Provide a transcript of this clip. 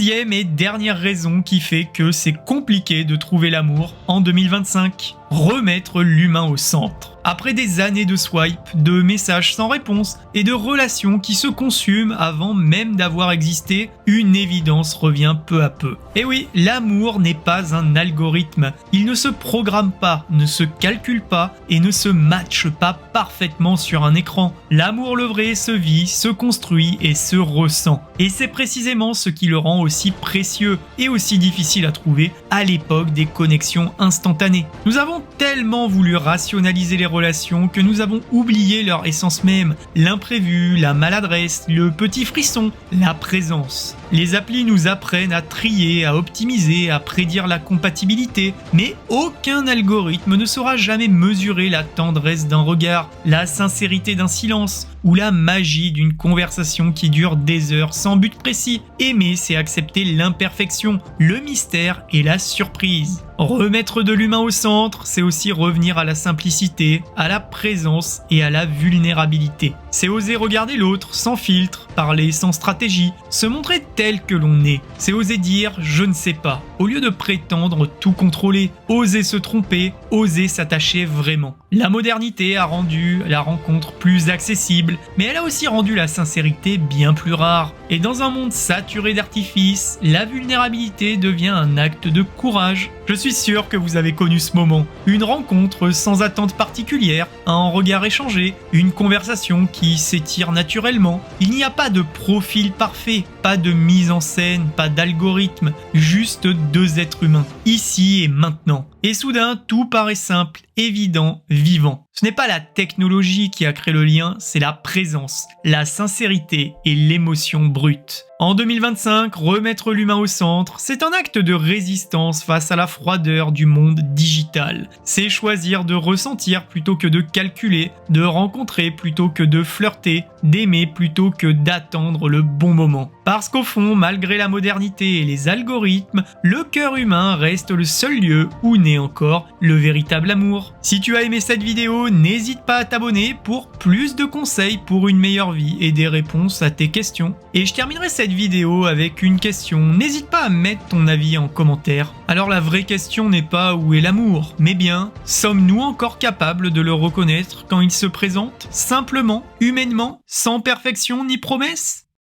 6e et dernière raison qui fait que c'est compliqué de trouver l'amour en 2025. Remettre l'humain au centre. Après des années de swipe, de messages sans réponse et de relations qui se consument avant même d'avoir existé, une évidence revient peu à peu. Et oui, l'amour n'est pas un algorithme. Il ne se programme pas, ne se calcule pas et ne se matche pas parfaitement sur un écran. L'amour le vrai se vit, se construit et se ressent. Et c'est précisément ce qui le rend aussi précieux et aussi difficile à trouver à l'époque des connexions instantanées. Nous avons tellement voulu rationaliser les relations que nous avons oublié leur essence même, l'imprévu, la maladresse, le petit frisson, la présence. Les applis nous apprennent à trier, à optimiser, à prédire la compatibilité, mais aucun algorithme ne saura jamais mesurer la tendresse d'un regard, la sincérité d'un silence ou la magie d'une conversation qui dure des heures sans but précis. Aimer, c'est accepter l'imperfection, le mystère et la surprise. Remettre de l'humain au centre, c'est aussi revenir à la simplicité, à la présence et à la vulnérabilité. C'est oser regarder l'autre sans filtre, parler sans stratégie, se montrer tel que l'on est. C'est oser dire « je ne sais pas » au lieu de prétendre tout contrôler. Oser se tromper, oser s'attacher vraiment. La modernité a rendu la rencontre plus accessible, mais elle a aussi rendu la sincérité bien plus rare. Et dans un monde saturé d'artifices, la vulnérabilité devient un acte de courage. Je suis sûr que vous avez connu ce moment. Une rencontre sans attente particulière, un regard échangé, une conversation qui s'étire naturellement. Il n'y a pas de profil parfait, pas de mise en scène, pas d'algorithme, juste deux êtres humains, ici et maintenant. Et soudain, tout paraît simple, évident, vivant. Ce n'est pas la technologie qui a créé le lien, c'est la présence, la sincérité et l'émotion brute. En 2025, remettre l'humain au centre, c'est un acte de résistance face à la froideur du monde digital. C'est choisir de ressentir plutôt que de calculer, de rencontrer plutôt que de flirter, d'aimer plutôt que d'attendre le bon moment. Parce qu'au fond, malgré la modernité et les algorithmes, le cœur humain reste le seul lieu où naît encore le véritable amour. Si tu as aimé cette vidéo, n'hésite pas à t'abonner pour plus de conseils pour une meilleure vie et des réponses à tes questions. Et je terminerai cette vidéo avec une question. N'hésite pas à mettre ton avis en commentaire. Alors la vraie question n'est pas où est l'amour, mais bien, sommes-nous encore capables de le reconnaître quand il se présente, simplement, humainement, sans perfection ni promesse ?